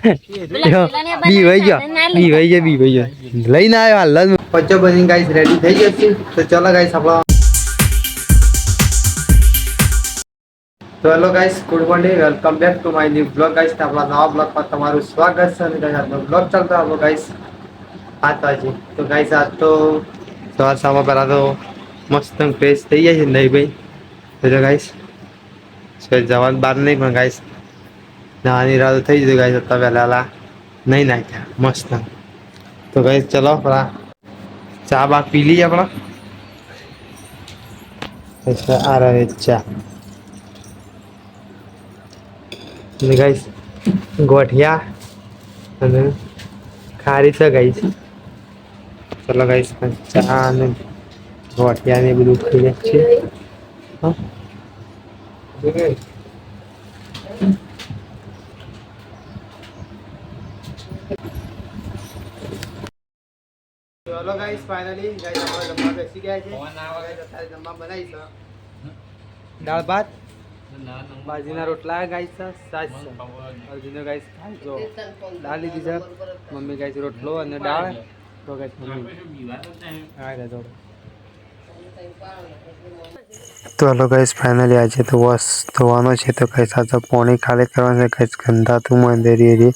બી ભાઈ ગયો લઈને આવ્યો હાલ પચ્ચો બની ગાઈસ રેડી થઈ જશે તો ચલો ગાઈસ આપણો તો hello guys good morning welcome back to my new blog guys આપણા નવા બ્લોગ પર તમારું સ્વાગત છે અને ગાઈસ આપણો બ્લોગ ચાલતો આપણો ગાઈસ 7 વાગે તો ગાઈસ આજ તો સવાર પહેલા તો મસ્ત ફ્રેશ થઈ જાય છે નહીં ભાઈ તો ગાઈસ જવાનું બહાર નહીં પણ ગાઈસ નાની રાત થઈ જશે ગાઈસ તો પહેલા નહીં નાખ્યા મસ્ત તો ગાઈસ ચલો આપણા ચા બા પી લઈએ આપણા આ રહે ચા ગાઈસ ગોઠિયા અને ખારી છે ગાઈસ ચલો ગાઈસ ચા અને ગોઠિયા ને બધું ખાઈ જાય છે ચલો ગાઈસ ફાઇનલી ગાઈસ આપણે જમવા બેસી ગયા છે અત્યારે જમવા બનાવી છે દાળ ભાત બાજીના રોટલા ગાઈસ સાસ અર્જુનો ગાઈસ જો દાળ લીધી છે મમ્મી ગાઈસ રોટલો અને દાળ તો ગાઈસ મમ્મી આ ગયો તો હેલો ગાઈસ ફાઇનલી આજે તો વોશ ધોવાનો છે તો ગાઈસ આ તો પાણી ખાલી કરવાનું છે ગાઈસ ગંધાતું મંદિરી એરી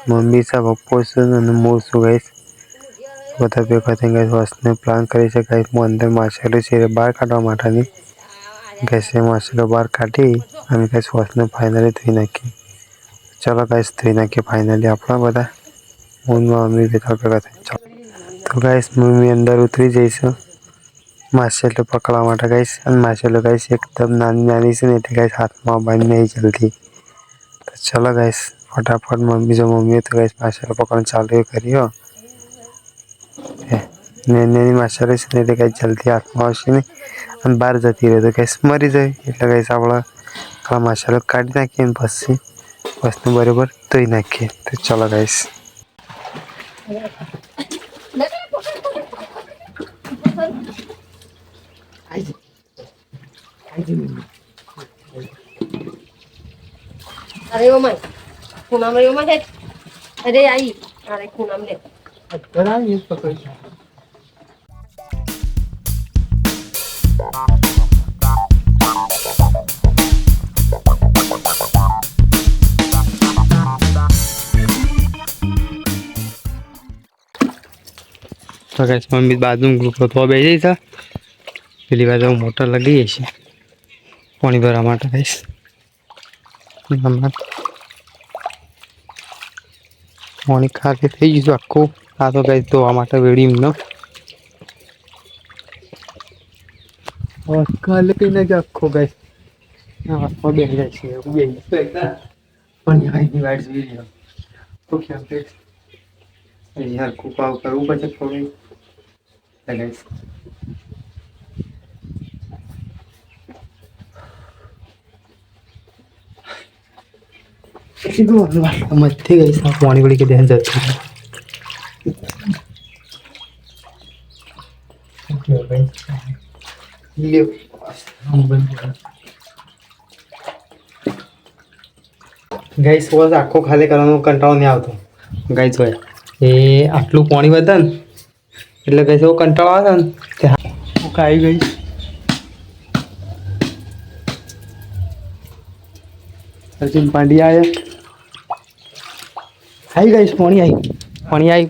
મમ્મી સા પપ્પો છે અને હું છું ગાઈસ બધા ભેગા થઈને ગાઈસ વોશનો પ્લાન કરી છે ગાઈસ હું અંદર માછલી છે બહાર કાઢવા માટેની ગેસ માછલીઓ બહાર કાઢી અને ગેસ વોશને ફાઇનલી ધોઈ નાખી ચલો ગાઈસ ધોઈ નાખીએ ફાઇનલી આપણા બધા હું મમ્મી બધા ભેગા થઈ તો ગાઈસ મમ્મી અંદર ઉતરી જઈશું માછલીઓ પકડવા માટે ગાઈસ અને માછલીઓ ગાઈસ એકદમ નાની નાની છે ને એટલે ગાઈસ હાથમાં બાંધી નહીં જલ્દી તો ચલો ગાઈસ ફટાફટ મમ્મીએ તો ગાઈસ માછલીઓ પકડવાનું ચાલુ કર્યો નાની માછલી છે ને એટલે ગાઈસ જલ્દી હાથમાં આવશે ને અને બહાર જતી રહે તો ગેસ મરી જાય એટલે ગેસ આપણા મસાલો કાઢી નાખીએ ને પછી વસ્તુ બરાબર ધોઈ નાખીએ તો ચાલો ગાઈસ अरे ओ माय खूनाम रे ओ माय अरे आई अरे खूनाम ले बड़ा ये पकड़ તો ગાઈસ મમ્મી બાજુમાં ગ્રુપ તો બેસી છે પેલી બાજુ મોટર લગી છે પાણી ભરવા માટે ગાઈસ પાણી ખાલી થઈ ગયું આખું આ તો ગાઈસ ધોવા માટે વેડી નો કાલે કહીને જ આખો ગાઈસ આખો બેસી જાય છે પાણી આવી વાઇટ જોઈ લ્યો તો કેમ કે यार कुपा करવું પડશે થોડી ગાઈસ સીધું મસ્તી ગઈ સા પાણી પડી કે ધ્યાન જતું ઓકે ગાઈસ લ્યો ગાઈસ વોઝ આખો ખાલી કરવાનો કંટાળો નહીં આવતો ગાઈસ હોય એ આટલું પાણી વધે ને એટલે કઈ એવો કંટાળો આવે ને કે આવી ગઈ અર્જુન પાંડ્યા આવી ગઈ પાણી આવી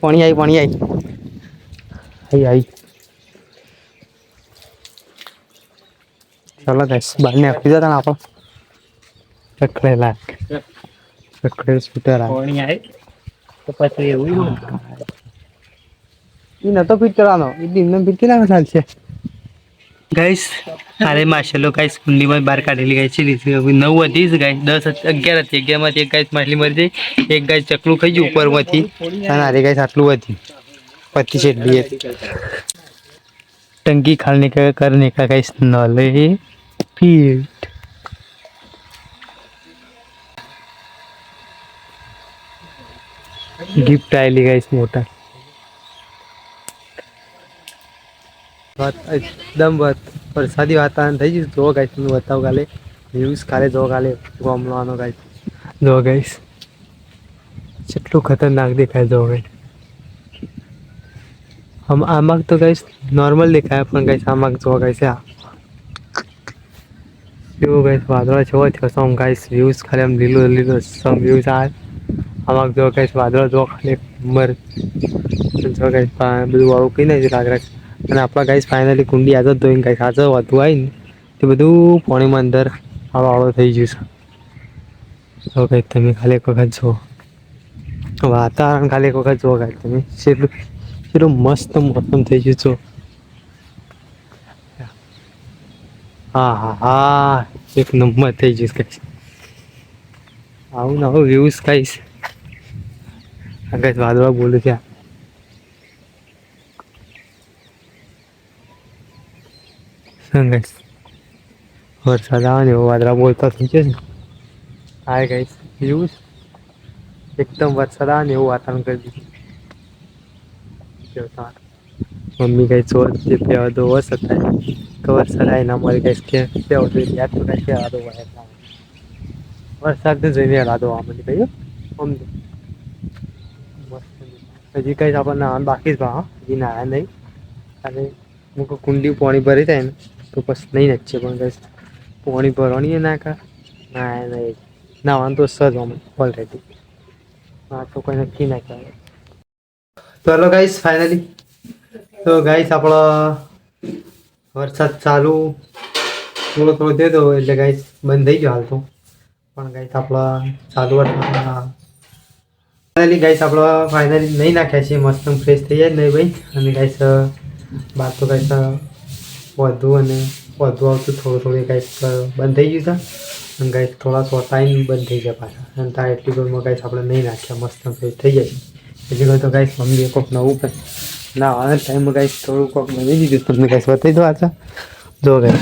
ચાલો ગાઈસ બહાર ને આપી જતા ને આપણો રખડેલા સ્કૂટર પાણી આવી તો પછી એવું એ નતો ફિટ કરવાનો એ દિનનો ફિટ કેટલા ચાલશે ગાઈસ અરે માછલો ગાઈસ કુંડીમાં બહાર કાઢેલી ગાય છે 9 હતી જ ગાય 10 11 હતી 11 માંથી એક ગાય માછલી મરી ગઈ એક ગાય ચકલું ખાઈ ગયું ઉપરમાંથી અને અરે ગાય આટલું હતી 25 જેટલી હતી ટંકી ખાલને કરને કા ગાઈસ નલે ફિટ गिफ्ट आएली गाइस मोटा बात एकदम बात वरसादी वातावरण થઈ ગયું જો ગાઈસ હું બતાવ કાલે વ્યૂઝ કાલે જો કાલે ગોમલાનો ગાઈસ જો ગાઈસ કેટલું ખતરનાક દેખાય જો હવે આમાં તો ગાઈસ નોર્મલ દેખાય પણ ગાઈસ આમાં જો ગાઈસ એવું ગાઈસ વાદળા જેવો થયો સમ ગાઈસ વ્યૂઝ ખાલી આમ લીલો સમ વ્યૂઝ આવે આમાં જો ગાઈસ વાદળા જો ખાલી નંબર જો ગાઈસ બધું વાળું કઈ નહીં લાગે અને આપણા ગાઈસ ફાઇનલી કુંડી આદત ધોઈને ગાઈસ આજે વધુ આવી ને તે બધું પાણીમાં અંદર આળો થઈ ગયું છે તો ગાઈસ તમે ખાલી એક વખત જુઓ વાતાવરણ ખાલી એક વખત જુઓ ગાઈસ તમે કેટલું મસ્ત મોસમ થઈ ગયું છો હા એક નંબર થઈ ગયું ગાઈસ આવું ને આવું વ્યૂઝ ગાઈસ ગાઈસ વાદળા બોલું છે ગાઈસ વરસાદ આવે ને એવો વાદળા બોલતા થઈ છે ને હાય ગાઈસ વ્યૂઝ એકદમ વરસાદ આવે ને એવું વાતાવરણ કરી દીધું મમ્મી કઈ ચોર જે પહેવા દો વરસાદ થાય તો વરસાદ આવે ના મારી કઈ કે પહેવા દો યાદ તો કઈ પહેવા દો વરસાદ જોઈને રાધો આમાં કહ્યું હજી કઈ આપણને બાકી જ હજી નાયા નહીં અને હું કુંડી પાણી ભરી જાય ને તો પછી નહીં નાખીએ પણ કઈ પાણી ભરવાની નાખા ના નહીં નાવાનું તો સજ ઓલરેડી હા તો કોઈ નક્કી ના કહેવાય તો હેલો ગાઈસ ફાઇનલી તો ગાઈસ આપણો વરસાદ ચાલુ થોડો દે દો એટલે ગાઈસ બંધ થઈ ગયો હાલ તો પણ ગાઈસ આપણા ચાલુ ફાઇનલી ગાઈસ આપણે ફાઇનલી નહીં નાખ્યા છીએ મસ્ત ફ્રેશ થઈ જાય નહીં ભાઈ અને ગાઈસ બાદ તો ગાઈસ વધુ આવતું થોડું ગાઈસ બંધ થઈ ગયું છે અને ગાઈસ થોડા ટાઈમ બંધ થઈ ગયા પાછા અને ત્યાં એટલી બધું ગાઈસ આપણે નહીં નાખ્યા મસ્ત ફ્રેશ થઈ જાય એટલી બધું તો ગાઈસ મમ્મીએ કોઈક નવું પણ ના આના ટાઈમમાં ગાઈસ થોડું કોઈક બની દીધું તમને ગાઈસ બતાવી દો આછા જો ગાઈસ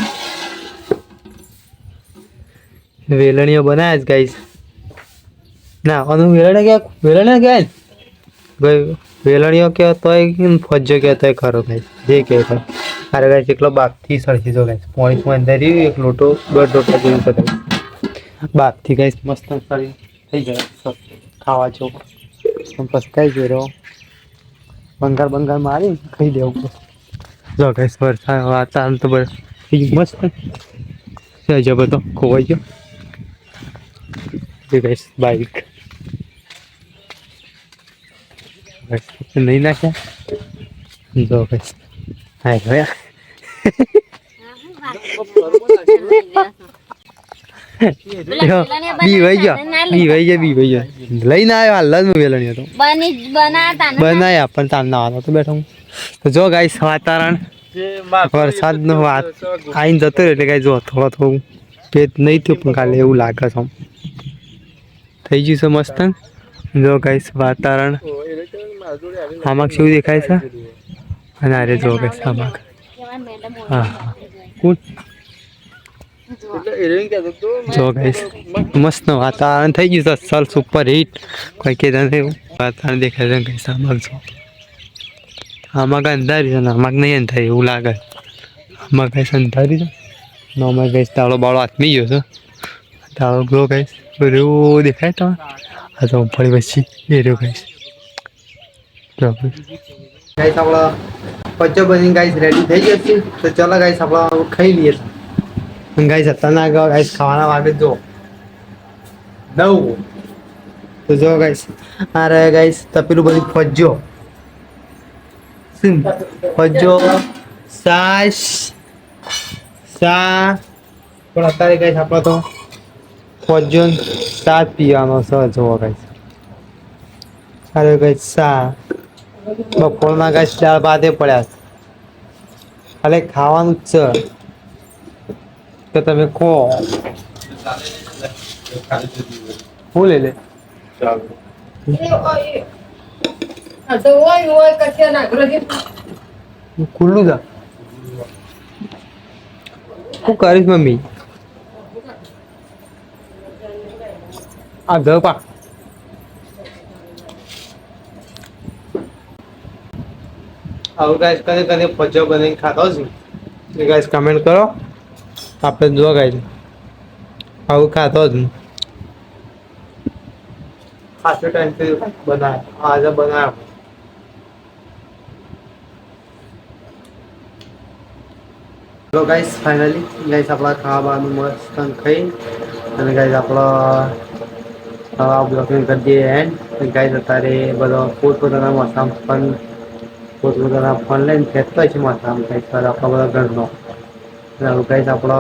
વેલણીઓ બનાવ્યા જ ગાઈસ ના આનું વેલણ ક્યાં ભાઈ વેલણીઓ કહેવાય તોય ફજ્જો કહેવાય તોય ખરો ગાઈસ જે કહેવાય અરે ગાઈસ એકલો બાપથી સરખી જો ગાઈસ પોણીમાં અંદર રહ્યું એક લોટો 1.5 લોટા જેવું કદાચ બાપથી ગાઈસ મસ્ત સળી થઈ જાય ખાવા જો પસ્તાઈ ગયો બંગાર મારી ખાઈ દેવું જો ગાઈસ વરસાદ વાતાવરણ તો મસ્ત છે બધો ખોવાઈ ગયો ગાઈસ બાઈક નહીં નાખ્યા જો ગાઈસ હાય ગયા બી ભાઈ ગયો લઈને આવ્યો હાલ જ વેલણી હતો બનાયા પણ તાર ના તો બેઠો તો જો ગાઈસ વાતાવરણ વરસાદ નો વાત આઈને જતો રહ્યો એટલે ગાઈ જો થોડું પેટ નહીં થયું પણ કાલે એવું લાગે છે થઈ ગયું છે મસ્ત જો ગાઈસ વાતાવરણ આમાં કેવું દેખાય છે અને અરે જો ગાઈસ આમાં હા કોણ જો ગાઈસ મસ્ત વાતાવરણ થઈ ગયું છે અસલ સુપર હિટ કોઈ કે એવું વાતાવરણ દેખાય છે ગાઈસ આમાં જો આમાં અંધારી છે ને આમાં નહીં અંધારી એવું લાગે આમાં ગાઈસ અંધારી છે ને આમાં ગાઈસ તાળો બાળો આથમી ગયો છે તાળો ગ્લો ગાઈસ એવું દેખાય તો આ તો ફરી પછી એ રહ્યો ગાઈસ ગાઈસ આપણો પચ્ચો બની ગાઈસ રેડી થઈ જશે તો ચલો ગાઈસ આપણે ખાઈ લઈએ ગાઈસ અત્યારના ગાઈસ ખાવાના વાગે જો 9 તો જો ગાઈસ આ રહે ગાઈસ તપેલું બધી ફજ્જો ફજ્જો સાસ સા પણ અત્યારે ગાઈસ આપણે તો ફજ્જો સાત પીવાનો છે જો ગાઈસ અરે ગાઈસ સા બપોરના ગાઈસ દાળ ભાતે પડ્યા ખાલી ખાવાનું જ છે તો તમે કહો હું લે ખુલ્લું જા શું કરીશ મમ્મી આ ઘર પા આવું ગાઈસ કને પજો બનાવીને ખાતો છું એ ગાઈસ કમેન્ટ કરો આપણે જો ગાઈસ આવું ખાતો જ ખાસો ટાઈમથી બનાવે આજે બનાવ્યો. તો ગાઈસ ફાઇનલી ગાઈસ આપણા ખાવાનું મસ્ત ખાઈ અને ગાઈસ આપણો કરી દઈએ એન્ડ ગાઈસ અત્યારે બધો પોતપોતાના માથામાં પોતપોતાના ફોન લઈને ફેંકતો હોય છે માથામાં આપણા બધા ઘરનો ગાઈસ આપણે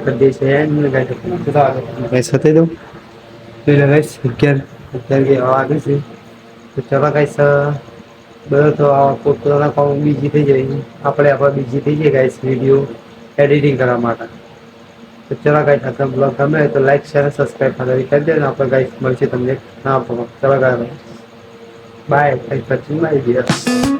કરી દઈએ છીએ એન્ડ ગાઈસ બતાવી દઉં ગાઈસ 11 વાગે છે તો ચાલો ગાઈસ બધો તો પોતપોતાના કામ બીજી થઈ જાય આપણે બીજી થઈ જાય ગાઈસ વિડીયો એડિટિંગ કરવા માટે તો ચાલો ગાઈસ આ બ્લોગ ગમે તો લાઈક શેર અને સબસ્ક્રાઇબ કરી દેજો આપણે ગાઈસ મળશે તમને ચલો guys by. Thanks for watching my video.